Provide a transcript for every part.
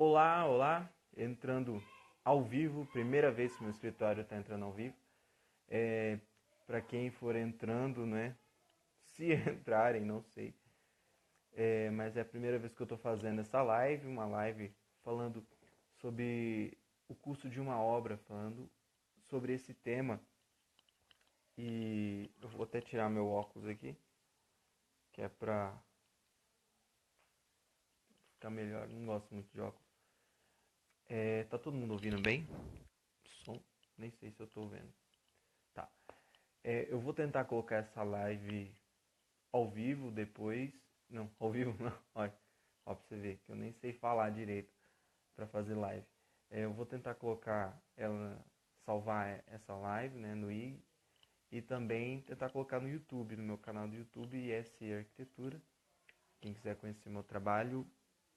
Olá, olá, entrando ao vivo, primeira vez que meu escritório está entrando ao vivo. Para quem for entrando, né? Se entrarem, não sei. Mas é a primeira vez que eu estou fazendo essa live, uma live falando sobre o custo de uma obra, falando sobre esse tema. E eu vou até tirar meu óculos aqui, que é para ficar melhor. Não gosto muito de óculos. Tá todo mundo ouvindo bem? Som? Nem sei se eu estou vendo. Tá. Eu vou tentar colocar essa live ao vivo depois. Não, ao vivo não. Olha, ó, pra você ver que eu nem sei falar direito para fazer live. Eu vou tentar colocar ela, salvar essa live, né, no IG e também tentar colocar no YouTube, no meu canal do YouTube ISE Arquitetura. Quem quiser conhecer meu trabalho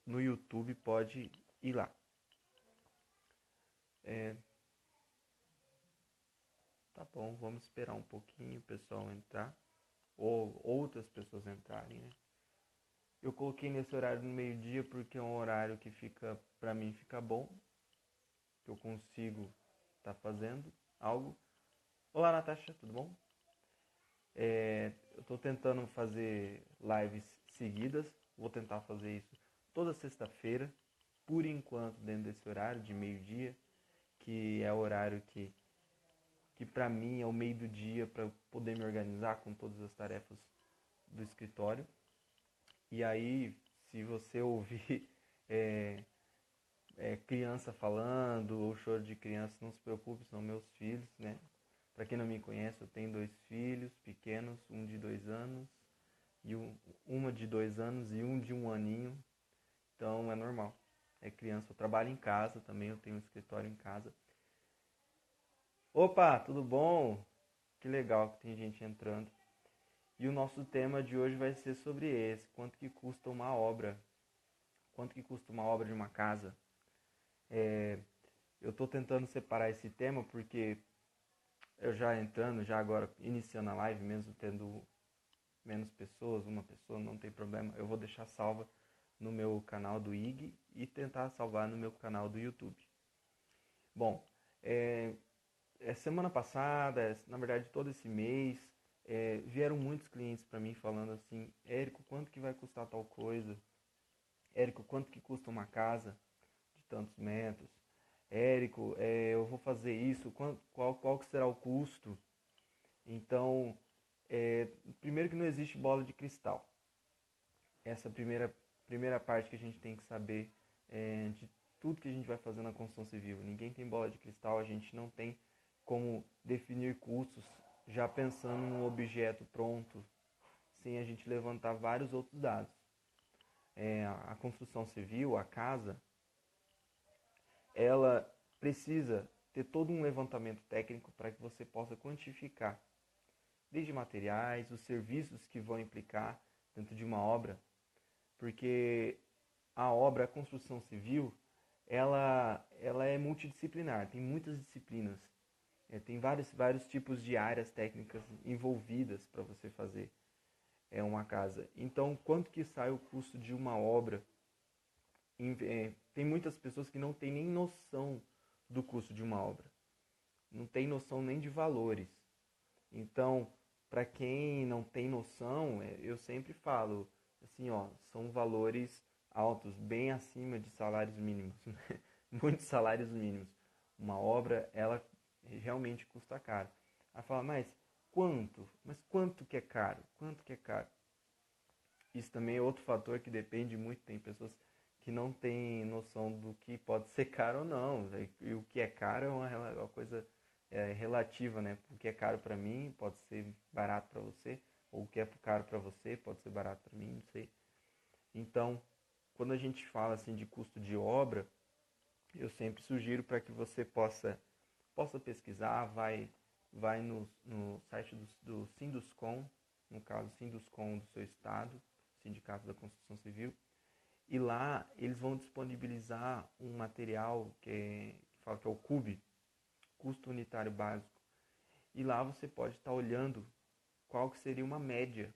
no YouTube pode ir lá. Tá bom, vamos esperar um pouquinho o pessoal entrar ou outras pessoas entrarem, né? Eu coloquei nesse horário no meio-dia porque é um horário que fica, pra mim, fica bom, que eu consigo estar fazendo algo. Olá, Natasha, tudo bom? Eu estou tentando fazer lives seguidas, vou tentar fazer isso toda sexta-feira, por enquanto dentro desse horário de meio-dia, que é o horário que para mim é o meio do dia para poder me organizar com todas as tarefas do escritório. E aí, se você ouvir é, criança falando ou choro de criança, não se preocupe, são meus filhos, né? Para quem não me conhece, eu tenho 2 filhos pequenos, um de 2 anos e uma de 2 anos e um de 1 aninho. Então é normal. É criança. Eu trabalho em casa também, eu tenho um escritório em casa. Opa, tudo bom? Que legal que tem gente entrando. E o nosso tema de hoje vai ser sobre esse: quanto que custa uma obra? Quanto que custa uma obra de uma casa? Eu estou tentando separar esse tema porque eu já entrando, já agora iniciando a live, mesmo tendo menos pessoas, uma pessoa, não tem problema, eu vou deixar salva no meu canal do IG e tentar salvar no meu canal do YouTube. Bom, semana passada, na verdade todo esse mês, vieram muitos clientes para mim falando assim: Érico, quanto que vai custar tal coisa? Érico, quanto que custa uma casa de tantos metros? Érico, eu vou fazer isso, qual que será o custo? Então, primeiro que não existe bola de cristal. Essa primeira parte que a gente tem que saber de tudo que a gente vai fazer na construção civil. Ninguém tem bola de cristal, a gente não tem como definir custos já pensando num objeto pronto, sem a gente levantar vários outros dados. A construção civil, a casa, ela precisa ter todo um levantamento técnico para que você possa quantificar desde materiais, os serviços que vão implicar dentro de uma obra, porque a obra, a construção civil, ela é multidisciplinar, tem muitas disciplinas, tem vários tipos de áreas técnicas envolvidas para você fazer uma casa. Então, quanto que sai o custo de uma obra? Tem muitas pessoas que não têm nem noção do custo de uma obra, não tem noção nem de valores. Então, para quem não tem noção, eu sempre falo assim, ó, são valores altos, bem acima de salários mínimos, né? Muitos salários mínimos. Uma obra, ela realmente custa caro. Aí fala, mas quanto? Mas quanto que é caro? Quanto que é caro? Isso também é outro fator que depende muito. Tem pessoas que não têm noção do que pode ser caro ou não. E o que é caro é uma coisa relativa, né? O que é caro para mim pode ser barato para você, ou o que é caro para você pode ser barato para mim, não sei. Então, quando a gente fala assim de custo de obra, eu sempre sugiro para que você possa pesquisar, vai no site do Sinduscon, no caso Sinduscon do seu estado, Sindicato da Construção Civil, e lá eles vão disponibilizar um material que fala que é o CUB, Custo Unitário Básico. E lá você pode estar olhando qual que seria uma média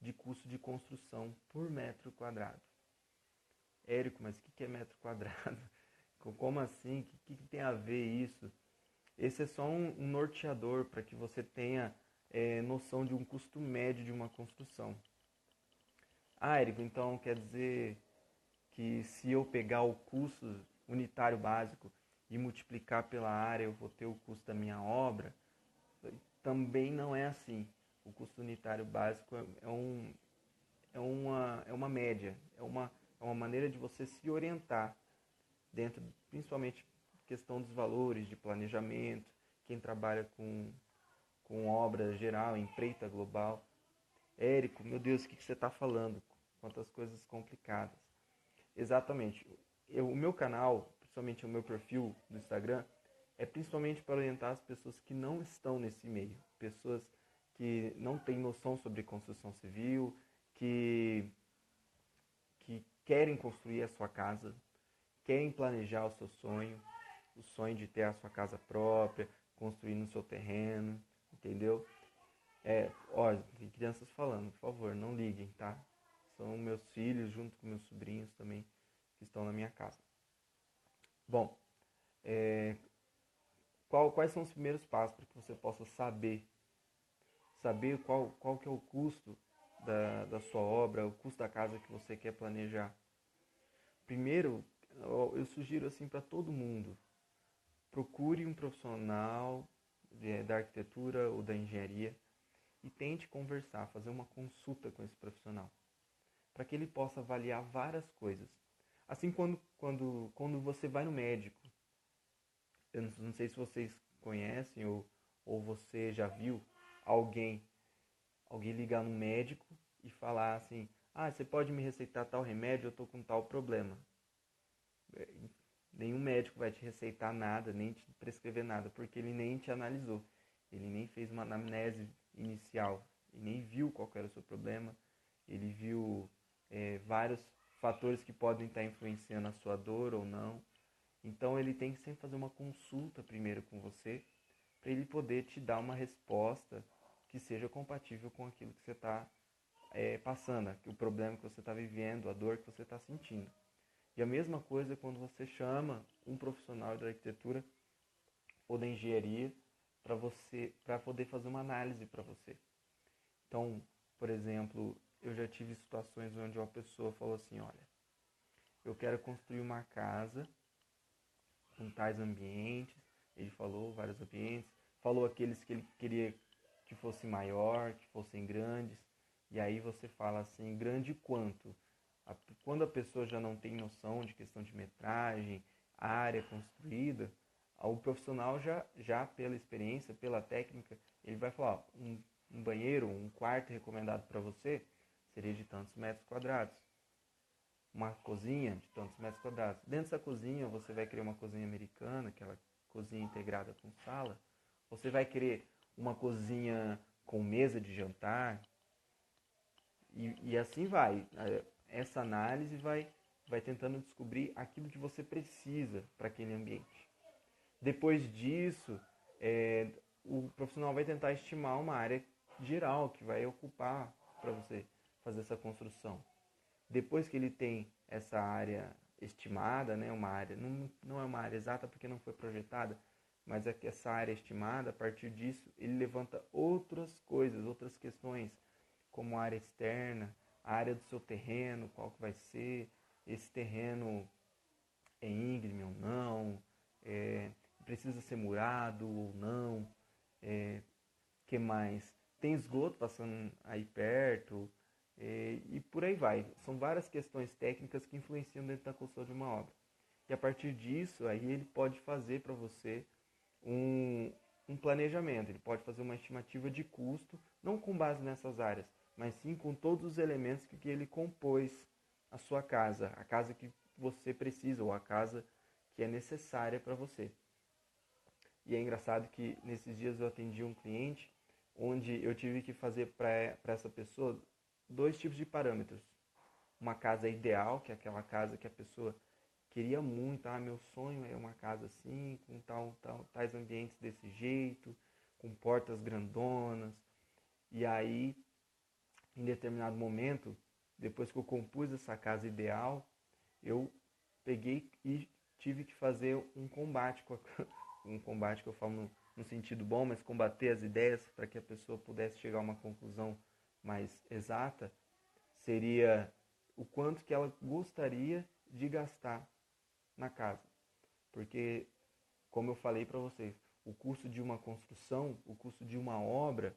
de custo de construção por metro quadrado. Érico, mas o que é metro quadrado? Como assim? O que tem a ver isso? Esse é só um norteador para que você tenha noção de um custo médio de uma construção. Ah, Érico, então quer dizer que se eu pegar o custo unitário básico e multiplicar pela área, eu vou ter o custo da minha obra? Também não é assim. O custo unitário básico é uma média, é uma maneira de você se orientar dentro, principalmente, questão dos valores, de planejamento, quem trabalha com obra geral, empreita global. Érico, meu Deus, o que você está falando? Quantas coisas complicadas. Exatamente. O meu canal, principalmente o meu perfil do Instagram, é principalmente para orientar as pessoas que não estão nesse meio. Pessoas que não têm noção sobre construção civil, que querem construir a sua casa, querem planejar o sonho de ter a sua casa própria, construir no seu terreno, entendeu? Ó, tem crianças falando, por favor, não liguem, tá? São meus filhos, junto com meus sobrinhos também, que estão na minha casa. Bom, quais são os primeiros passos para que você possa saber qual que é o custo da sua obra, o custo da casa que você quer planejar? Primeiro, eu sugiro assim para todo mundo, procure um profissional da arquitetura ou da engenharia e tente conversar, fazer uma consulta com esse profissional, para que ele possa avaliar várias coisas. Assim, quando você vai no médico, eu não sei se vocês conhecem ou você já viu alguém, alguém ligar no médico e falar assim, ah, você pode me receitar tal remédio, eu estou com tal problema. Nenhum médico vai te receitar nada, nem te prescrever nada, porque ele nem te analisou. Ele nem fez uma anamnese inicial, e nem viu qual era o seu problema. Ele viu vários fatores que podem estar influenciando a sua dor ou não. Então ele tem que sempre fazer uma consulta primeiro com você, para ele poder te dar uma resposta que seja compatível com aquilo que você está passando, o problema que você está vivendo, a dor que você está sentindo. E a mesma coisa quando você chama um profissional da arquitetura ou da engenharia para poder fazer uma análise para você. Então, por exemplo, eu já tive situações onde uma pessoa falou assim, olha, eu quero construir uma casa com tais ambientes, ele falou vários ambientes, falou aqueles que ele queria que fosse maior, que fossem grandes, e aí você fala assim, grande quanto? Quando a pessoa já não tem noção de questão de metragem, área construída, o profissional já pela experiência, pela técnica, ele vai falar, ó, um banheiro, um quarto recomendado para você seria de tantos metros quadrados. Uma cozinha de tantos metros quadrados. Dentro dessa cozinha, você vai querer uma cozinha americana, aquela cozinha integrada com sala. Você vai querer uma cozinha com mesa de jantar. E assim vai. Essa análise vai tentando descobrir aquilo que você precisa para aquele ambiente. Depois disso, o profissional vai tentar estimar uma área geral que vai ocupar para você fazer essa construção. Depois que ele tem essa área estimada, né, uma área, não é uma área exata porque não foi projetada, mas é que essa área estimada, a partir disso, ele levanta outras coisas, outras questões, como a área externa, a área do seu terreno, qual que vai ser, esse terreno é íngreme ou não, precisa ser murado ou não, que mais? Tem esgoto passando aí perto, e por aí vai. São várias questões técnicas que influenciam dentro da construção de uma obra. E a partir disso, aí ele pode fazer para você um planejamento, ele pode fazer uma estimativa de custo, não com base nessas áreas, mas sim com todos os elementos que ele compôs a sua casa, a casa que você precisa ou a casa que é necessária para você. E é engraçado que nesses dias eu atendi um cliente onde eu tive que fazer para essa pessoa dois tipos de parâmetros. Uma casa ideal, que é aquela casa que a pessoa queria muito, meu sonho é uma casa assim, com tais ambientes desse jeito, com portas grandonas. E aí, em determinado momento, depois que eu compus essa casa ideal, eu peguei e tive que fazer um combate, um combate que eu falo no sentido bom, mas combater as ideias para que a pessoa pudesse chegar a uma conclusão mais exata, seria o quanto que ela gostaria de gastar na casa. Porque, como eu falei para vocês, o custo de uma construção, o custo de uma obra,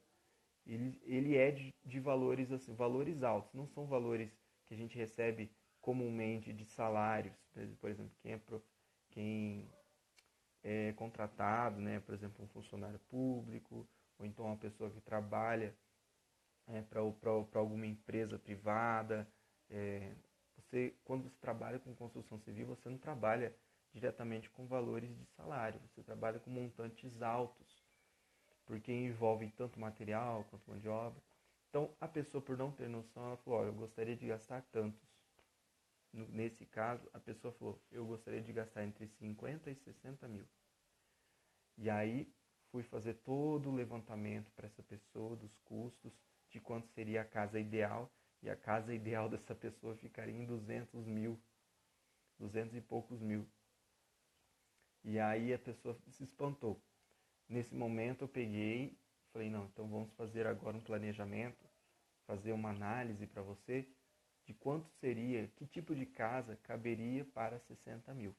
ele é de valores, assim, valores altos. Não são valores que a gente recebe comumente de salários. Por exemplo, quem é contratado, né? Por exemplo, um funcionário público, ou então uma pessoa que trabalha para alguma empresa privada. Quando você trabalha com construção civil, você não trabalha diretamente com valores de salário, você trabalha com montantes altos, porque envolve tanto material quanto mão de obra. Então, a pessoa, por não ter noção, ela falou, eu gostaria de gastar tantos. Nesse caso, a pessoa falou, eu gostaria de gastar entre 50 e 60 mil. E aí, fui fazer todo o levantamento para essa pessoa, dos custos, de quanto seria a casa ideal, e a casa ideal dessa pessoa ficaria em 200 mil, 200 e poucos mil. E aí a pessoa se espantou. Nesse momento eu peguei, falei, não, então vamos fazer agora um planejamento, fazer uma análise para você de quanto seria, que tipo de casa caberia para 60 mil.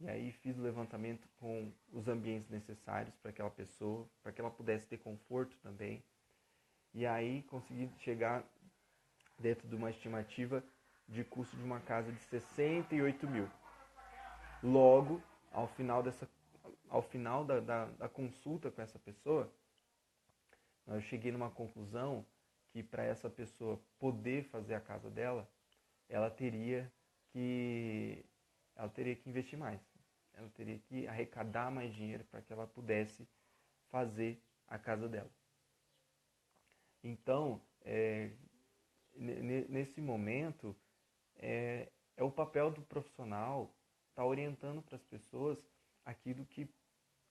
E aí fiz o levantamento com os ambientes necessários para aquela pessoa, para que ela pudesse ter conforto também. E aí consegui chegar dentro de uma estimativa de custo de uma casa de 68 mil. Logo, ao final da consulta com essa pessoa, eu cheguei numa conclusão que para essa pessoa poder fazer a casa dela, ela teria que investir mais. Ela teria que arrecadar mais dinheiro para que ela pudesse fazer a casa dela. Então, nesse momento, é o papel do profissional estar orientando para as pessoas aquilo que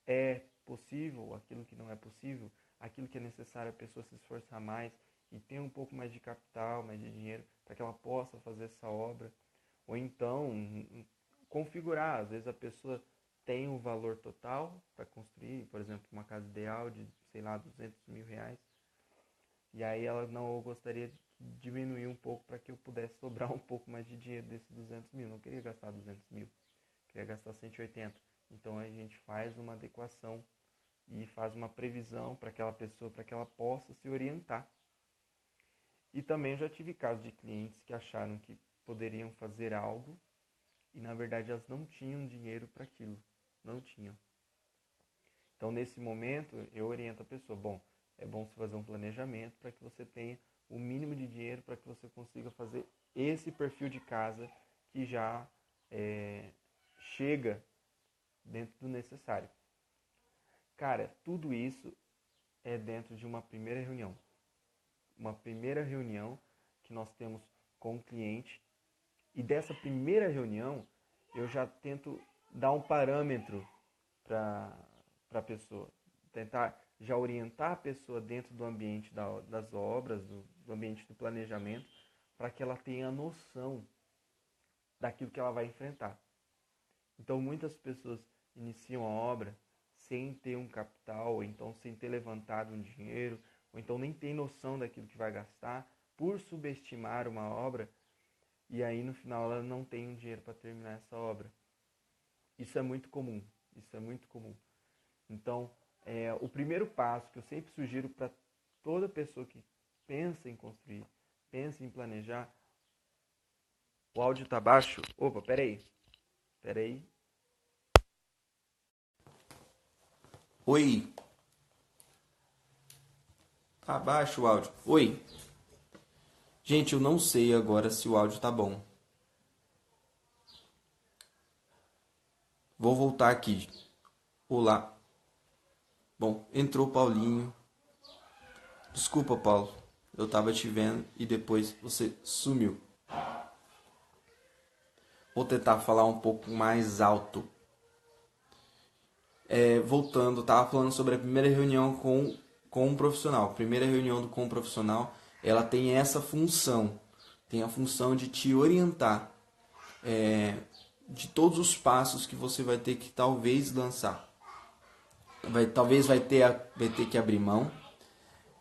é possível, aquilo que não é possível, aquilo que é necessário a pessoa se esforçar mais e ter um pouco mais de capital, mais de dinheiro, para que ela possa fazer essa obra. Ou então, configurar. Às vezes a pessoa tem um valor total para construir, por exemplo, uma casa ideal de, sei lá, 200 mil reais. E aí ela não gostaria de diminuir um pouco para que eu pudesse sobrar um pouco mais de dinheiro desses 200 mil. Não queria gastar 200 mil, queria gastar 180. Então a gente faz uma adequação e faz uma previsão para aquela pessoa, para que ela possa se orientar. E também já tive casos de clientes que acharam que poderiam fazer algo e na verdade elas não tinham dinheiro para aquilo, não tinham. Então nesse momento eu oriento a pessoa, bom, é bom você fazer um planejamento para que você tenha o mínimo de dinheiro para que você consiga fazer esse perfil de casa que já chega dentro do necessário. Cara, tudo isso é dentro de uma primeira reunião. Uma primeira reunião que nós temos com o cliente. E dessa primeira reunião, eu já tento dar um parâmetro para a pessoa. Tentar já orientar a pessoa dentro do ambiente das obras, do ambiente do planejamento, para que ela tenha noção daquilo que ela vai enfrentar. Então, muitas pessoas iniciam a obra sem ter um capital, ou então sem ter levantado um dinheiro, ou então nem tem noção daquilo que vai gastar, por subestimar uma obra, e aí no final ela não tem um dinheiro para terminar essa obra. Isso é muito comum, isso é muito comum. Então, o primeiro passo que eu sempre sugiro para toda pessoa que pensa em construir, pensa em planejar, o áudio tá baixo? Opa, peraí. Oi. Tá baixo o áudio. Oi. Gente, eu não sei agora se o áudio tá bom. Vou voltar aqui. Olá. Bom, entrou o Paulinho. Desculpa, Paulo. Eu tava te vendo e depois você sumiu. Vou tentar falar um pouco mais alto. Voltando, tava falando sobre a primeira reunião com um profissional. A primeira reunião com um profissional, ela tem essa função. Tem a função de te orientar. de todos os passos que você vai ter que talvez lançar. Talvez vai ter que abrir mão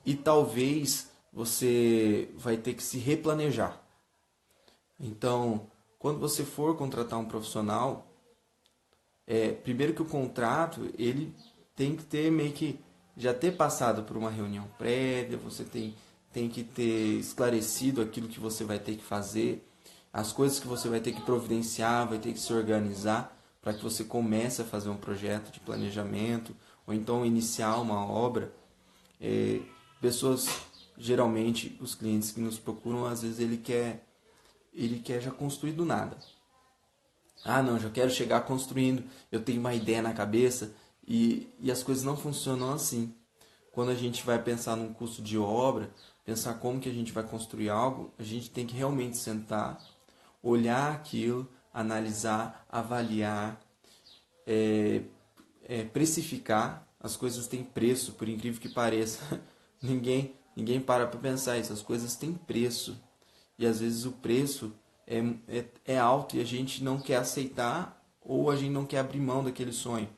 e talvez você vai ter que se replanejar. Então, quando você for contratar um profissional, primeiro que o contrato, ele tem que ter meio que já ter passado por uma reunião prévia, você tem que ter esclarecido aquilo que você vai ter que fazer, as coisas que você vai ter que providenciar, vai ter que se organizar para que você comece a fazer um projeto de planejamento ou então iniciar uma obra. Pessoas, geralmente, os clientes que nos procuram, às vezes ele quer já construir do nada. Ah, não, já quero chegar construindo, eu tenho uma ideia na cabeça e as coisas não funcionam assim. Quando a gente vai pensar num custo de obra, pensar como que a gente vai construir algo, a gente tem que realmente sentar, olhar aquilo, analisar, avaliar, precificar. As coisas têm preço, por incrível que pareça. Ninguém para pensar isso. As coisas têm preço. E às vezes o preço é alto e a gente não quer aceitar ou a gente não quer abrir mão daquele sonho.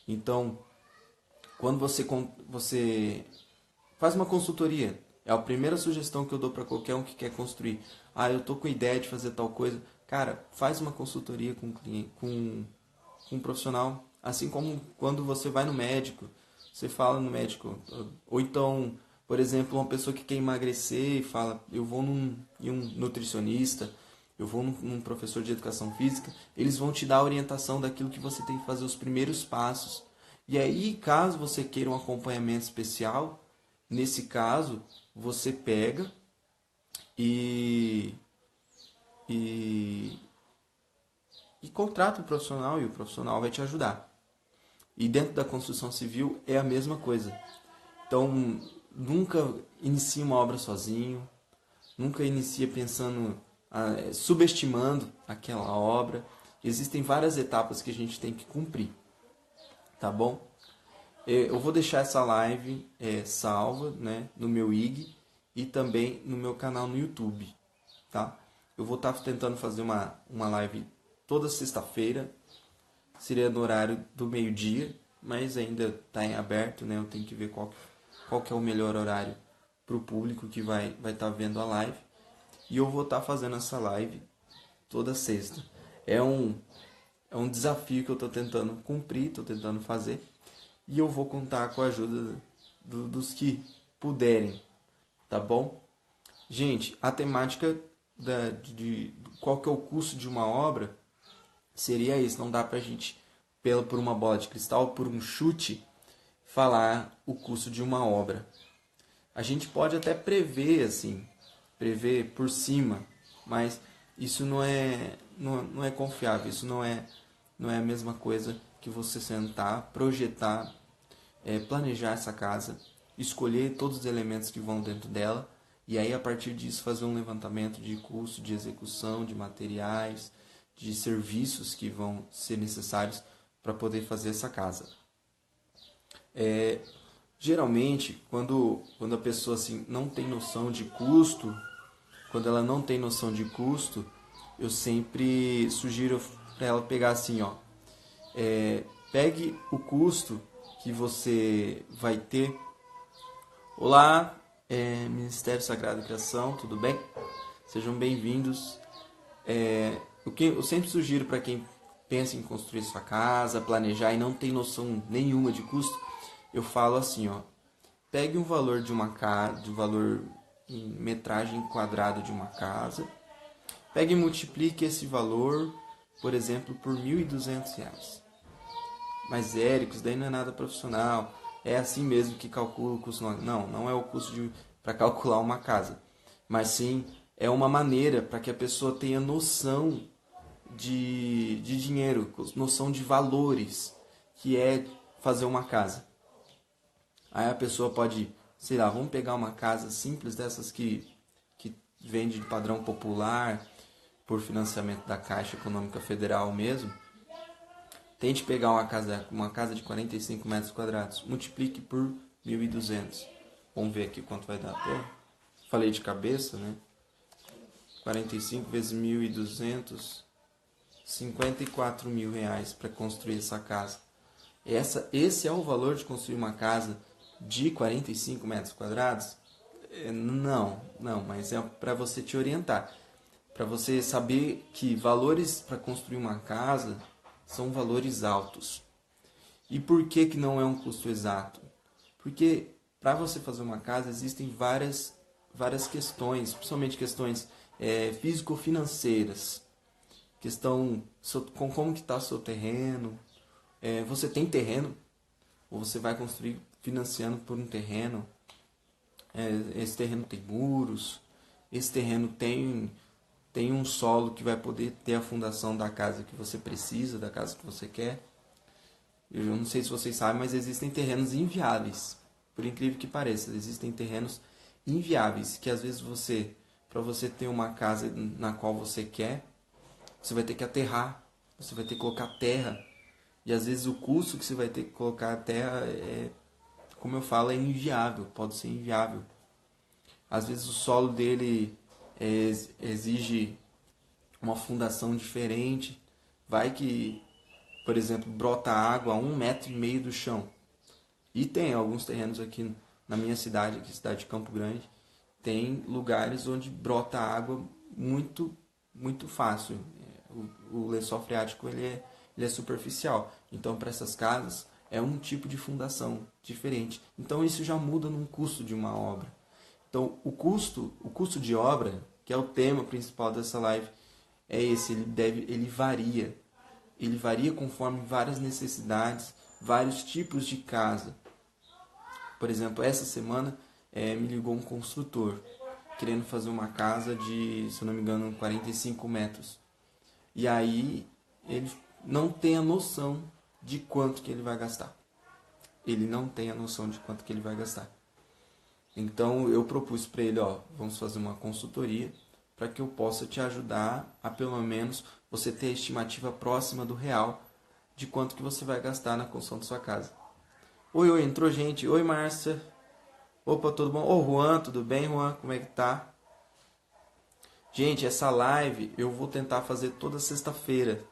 Então, quando você faz uma consultoria, é a primeira sugestão que eu dou para qualquer um que quer construir. Ah, eu tô com ideia de fazer tal coisa. Cara, faz uma consultoria com um cliente, com um profissional. Assim como quando você vai no médico, você fala no médico. Ou então, por exemplo, uma pessoa que quer emagrecer e fala, eu vou em um nutricionista, eu vou num professor de educação física, eles vão te dar a orientação daquilo que você tem que fazer os primeiros passos. E aí, caso você queira um acompanhamento especial, nesse caso, você pega e, e, e contrata um profissional e o profissional vai te ajudar. E dentro da construção civil é a mesma coisa. Então, nunca inicie uma obra sozinho, nunca inicie pensando, subestimando aquela obra. Existem várias etapas que a gente tem que cumprir, tá bom? Eu vou deixar essa live salva, né, no meu IG e também no meu canal no YouTube, tá? Eu vou estar tentando fazer uma live toda sexta-feira, seria no horário do meio-dia, mas ainda está em aberto, né? Eu tenho que ver qual que é o melhor horário para o público que vai estar vendo a live. E eu vou estar fazendo essa live toda sexta. É um desafio que eu estou tentando cumprir, estou tentando fazer. E eu vou contar com a ajuda dos que puderem, tá bom? Gente, a temática de qual que é o custo de uma obra seria isso. Não dá pra gente, por uma bola de cristal, por um chute, falar o custo de uma obra. A gente pode até prever, assim, prever por cima, mas isso não é confiável, isso não é a mesma coisa que você sentar, projetar, planejar essa casa, escolher todos os elementos que vão dentro dela e aí a partir disso fazer um levantamento de custo, de execução, de materiais, de serviços que vão ser necessários para poder fazer essa casa. Geralmente, quando a pessoa assim, não tem noção de custo, quando ela não tem noção de custo, eu sempre sugiro para ela pegar assim, ó, pegue o custo que você vai ter. Olá, Ministério Sagrado da Criação, tudo bem? Sejam bem-vindos. Eu sempre sugiro para quem pensa em construir sua casa, planejar e não tem noção nenhuma de custo, eu falo assim, ó, pegue um valor de uma casa, de um valor em metragem quadrada de uma casa, pegue e multiplique esse valor, por exemplo, por R$ 1.200. Mas, Érico, isso daí não é nada profissional, é assim mesmo que calcula o custo. Não é o custo para calcular uma casa, mas sim é uma maneira para que a pessoa tenha noção de dinheiro, noção de valores, que é fazer uma casa. Aí a pessoa pode, sei lá, vamos pegar uma casa simples dessas que vende de padrão popular, por financiamento da Caixa Econômica Federal mesmo. Tente pegar uma casa de 45 metros quadrados, multiplique por 1.200. Vamos ver aqui quanto vai dar. Falei de cabeça, né? 45 vezes 1.200 R$ 54.000 para construir essa casa. Esse é o valor de construir uma casa de 45 metros quadrados? Não, mas é para você te orientar. Para você saber que valores para construir uma casa são valores altos. E por que não é um custo exato? Porque para você fazer uma casa existem várias questões, principalmente questões físico-financeiras. Questão com como que está o seu terreno. Você tem terreno? Ou você vai construir financiando por um terreno? Esse terreno tem muros? Esse terreno tem um solo que vai poder ter a fundação da casa que você precisa, da casa que você quer? Eu não sei se vocês sabem, mas existem terrenos inviáveis. Por incrível que pareça, existem terrenos inviáveis que às vezes para você ter uma casa na qual você quer, você vai ter que aterrar, você vai ter que colocar terra. E às vezes o custo que você vai ter que colocar a terra como eu falo, é inviável, pode ser inviável. Às vezes o solo dele exige uma fundação diferente. Vai que, por exemplo, brota água a 1,5 metro do chão. E tem alguns terrenos aqui na minha cidade, aqui cidade de Campo Grande, tem lugares onde brota água muito, muito fácil. O lençol freático ele é superficial. Então, para essas casas, é um tipo de fundação diferente. Então, isso já muda no custo de uma obra. Então, o custo de obra, que é o tema principal dessa live, é esse. Ele varia. Ele varia conforme várias necessidades, vários tipos de casa. Por exemplo, essa semana me ligou um construtor querendo fazer uma casa de, se eu não me engano, 45 metros. E aí ele não tem a noção de quanto que ele vai gastar. Ele não tem a noção de quanto que ele vai gastar. Então eu propus para ele, vamos fazer uma consultoria para que eu possa te ajudar a pelo menos você ter a estimativa próxima do real de quanto que você vai gastar na construção da sua casa. Oi, entrou gente. Oi, Márcia. Opa, tudo bom? Ô, Juan, tudo bem, Juan? Como é que tá? Gente, essa live eu vou tentar fazer toda sexta-feira.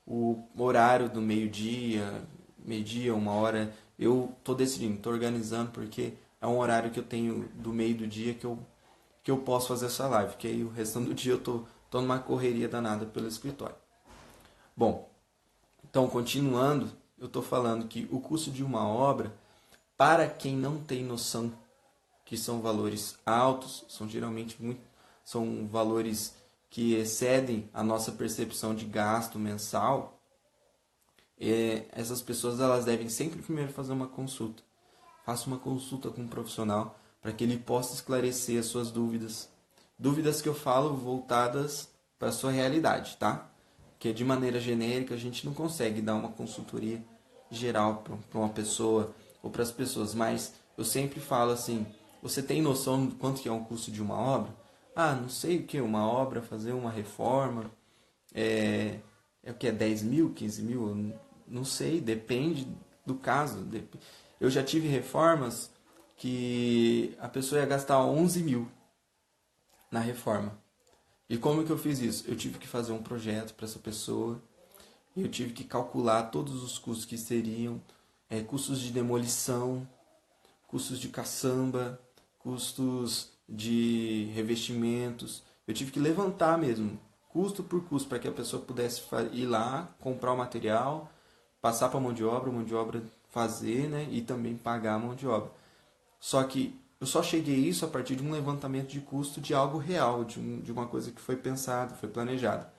O horário do meio-dia, 1 hora, eu tô decidindo, tô organizando, porque é um horário que eu tenho do meio do dia que eu posso fazer essa live, que aí o restante do dia eu tô numa correria danada pelo escritório. Bom, então continuando, eu tô falando que o custo de uma obra, para quem não tem noção que são valores altos, são geralmente são valores que excedem a nossa percepção de gasto mensal, essas pessoas elas devem sempre primeiro fazer uma consulta. Faça uma consulta com um profissional para que ele possa esclarecer as suas dúvidas. Dúvidas que eu falo voltadas para a sua realidade, tá? Porque de maneira genérica a gente não consegue dar uma consultoria geral para uma pessoa ou para as pessoas, mas eu sempre falo assim, você tem noção de quanto que é o custo de uma obra? Não sei o que, uma obra, fazer uma reforma, o que é 10 mil, 15 mil? Não sei, depende do caso. Eu já tive reformas que a pessoa ia gastar 11 mil na reforma. E como que eu fiz isso? Eu tive que fazer um projeto para essa pessoa, eu tive que calcular todos os custos que seriam, custos de demolição, custos de caçamba, custos de revestimentos. Eu tive que levantar mesmo, custo por custo, para que a pessoa pudesse ir lá, comprar o material, passar para a mão de obra fazer, né, e também pagar a mão de obra. Só que eu só cheguei a isso a partir de um levantamento de custo de algo real, de uma coisa que foi pensada, foi planejada.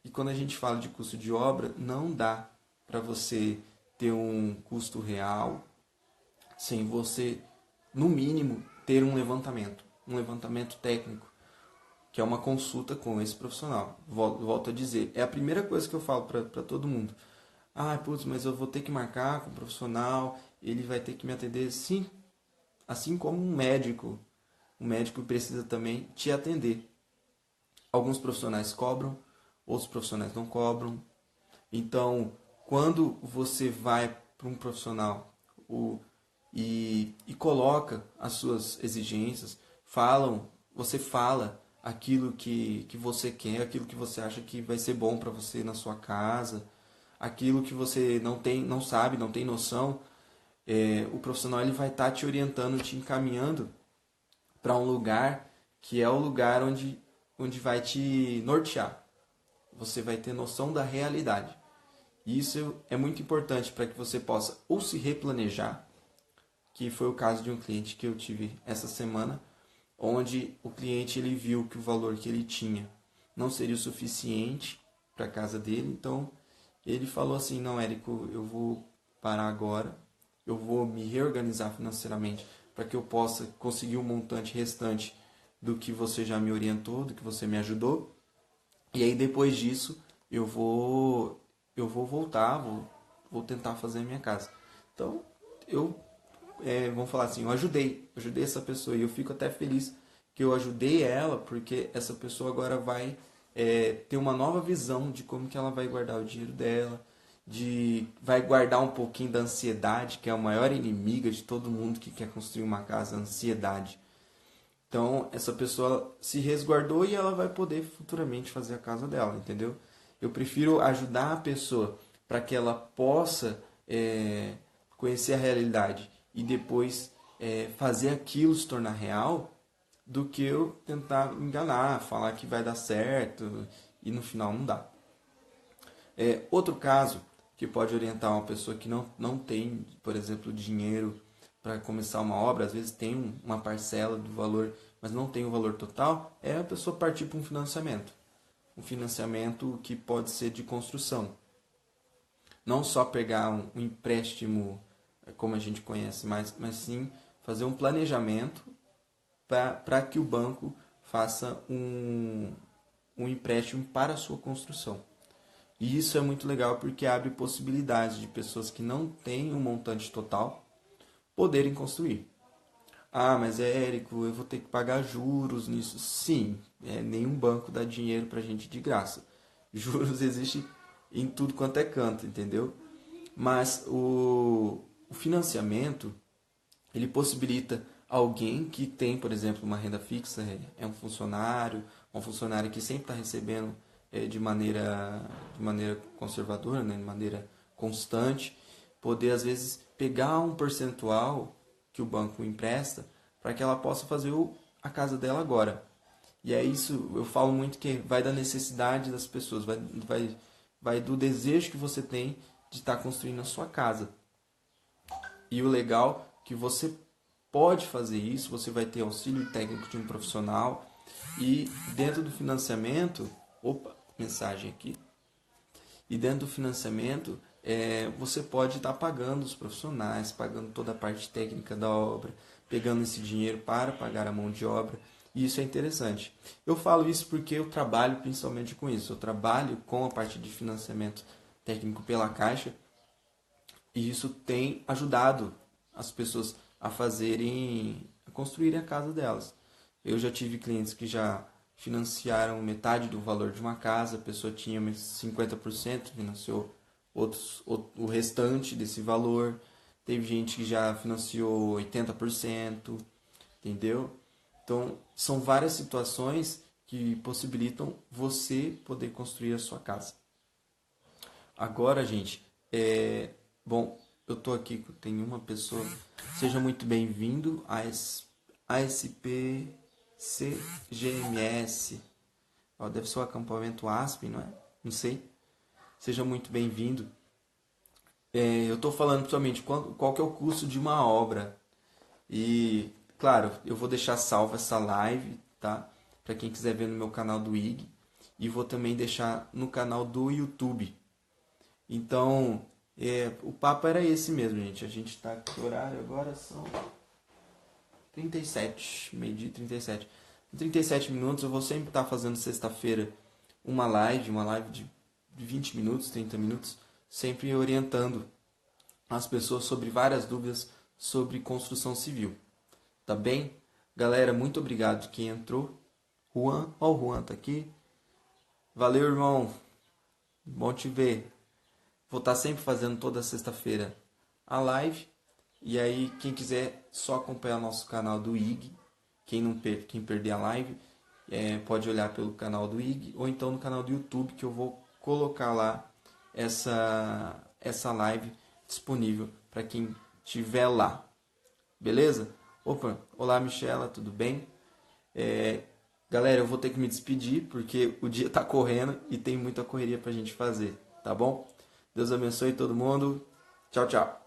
E quando a gente fala de custo de obra, não dá para você ter um custo real sem você, no mínimo, ter um levantamento técnico, que é uma consulta com esse profissional. Volto a dizer, é a primeira coisa que eu falo para todo mundo. Mas eu vou ter que marcar com o profissional, ele vai ter que me atender. Sim, assim como um médico precisa também te atender. Alguns profissionais cobram, outros profissionais não cobram. Então, quando você vai para um profissional e coloca as suas exigências, você fala aquilo que você quer, aquilo que você acha que vai ser bom para você na sua casa, aquilo que você não tem, não sabe, não tem noção, o profissional ele vai estar te orientando, te encaminhando para um lugar que é o lugar onde vai te nortear. Você vai ter noção da realidade. E isso é muito importante para que você possa ou se replanejar, que foi o caso de um cliente que eu tive essa semana, onde o cliente ele viu que o valor que ele tinha não seria o suficiente para a casa dele, então ele falou assim: não, Érico, eu vou parar agora, eu vou me reorganizar financeiramente para que eu possa conseguir o montante restante do que você já me orientou, do que você me ajudou, e aí depois disso eu vou voltar, vou tentar fazer a minha casa. Então eu vamos falar assim, eu ajudei essa pessoa e eu fico até feliz que eu ajudei ela, porque essa pessoa agora vai ter uma nova visão de como que ela vai guardar o dinheiro dela, vai guardar um pouquinho da ansiedade, que é a maior inimiga de todo mundo que quer construir uma casa, a ansiedade. Então, essa pessoa se resguardou e ela vai poder futuramente fazer a casa dela, entendeu? Eu prefiro ajudar a pessoa para que ela possa conhecer a realidade e depois fazer aquilo se tornar real, do que eu tentar enganar, falar que vai dar certo e no final não dá. Outro caso que pode orientar uma pessoa que não tem, por exemplo, dinheiro para começar uma obra, às vezes tem uma parcela do valor, mas não tem o valor total, é a pessoa partir para um financiamento. Um financiamento que pode ser de construção. Não só pegar um empréstimo, como a gente conhece, mas sim fazer um planejamento para que o banco faça um empréstimo para a sua construção. E isso é muito legal porque abre possibilidades de pessoas que não têm um montante total poderem construir. Ah, mas Érico, eu vou ter que pagar juros nisso. Sim, nenhum banco dá dinheiro pra gente de graça. Juros existe em tudo quanto é canto, entendeu? Mas o financiamento, ele possibilita alguém que tem, por exemplo, uma renda fixa, um funcionário que sempre está recebendo de maneira conservadora, né, de maneira constante, poder às vezes pegar um percentual que o banco empresta para que ela possa fazer a casa dela agora. E é isso, eu falo muito que vai da necessidade das pessoas, vai do desejo que você tem de estar construindo a sua casa. E o legal é que você pode fazer isso, você vai ter auxílio técnico de um profissional e dentro do financiamento, mensagem aqui. E dentro do financiamento, você pode estar pagando os profissionais, pagando toda a parte técnica da obra, pegando esse dinheiro para pagar a mão de obra. E isso é interessante. Eu falo isso porque eu trabalho principalmente com isso. Eu trabalho com a parte de financiamento técnico pela Caixa e isso tem ajudado as pessoas a construírem a casa delas. Eu já tive clientes que já financiaram metade do valor de uma casa, a pessoa tinha 50%, financiou o restante desse valor. Teve gente que já financiou 80%, entendeu? Então, são várias situações que possibilitam você poder construir a sua casa. Agora, gente, bom, eu tô aqui, tem uma pessoa. Seja muito bem-vindo a ASP CGMS. Deve ser o acampamento Aspen, não é? Não sei. Seja muito bem-vindo. Eu estou falando principalmente qual que é o custo de uma obra. E, claro, eu vou deixar salva essa live, tá? Para quem quiser ver no meu canal do IG. E vou também deixar no canal do YouTube. Então, o papo era esse mesmo, gente. A gente está... Que horário agora? São 37, meio-dia 37. Em 37 minutos eu vou sempre estar fazendo sexta-feira uma live de 20 minutos, 30 minutos, sempre orientando as pessoas sobre várias dúvidas sobre construção civil. Tá bem? Galera, muito obrigado quem entrou. Juan, o Juan tá aqui. Valeu, irmão. Bom te ver. Vou estar sempre fazendo toda sexta-feira a live. E aí, quem quiser só acompanhar nosso canal do IG, quem perder a live, pode olhar pelo canal do IG ou então no canal do YouTube, que eu vou colocar lá essa live disponível para quem estiver lá. Beleza? Opa, olá Michela, tudo bem? Galera, eu vou ter que me despedir porque o dia tá correndo e tem muita correria pra gente fazer, tá bom? Deus abençoe todo mundo. Tchau, tchau.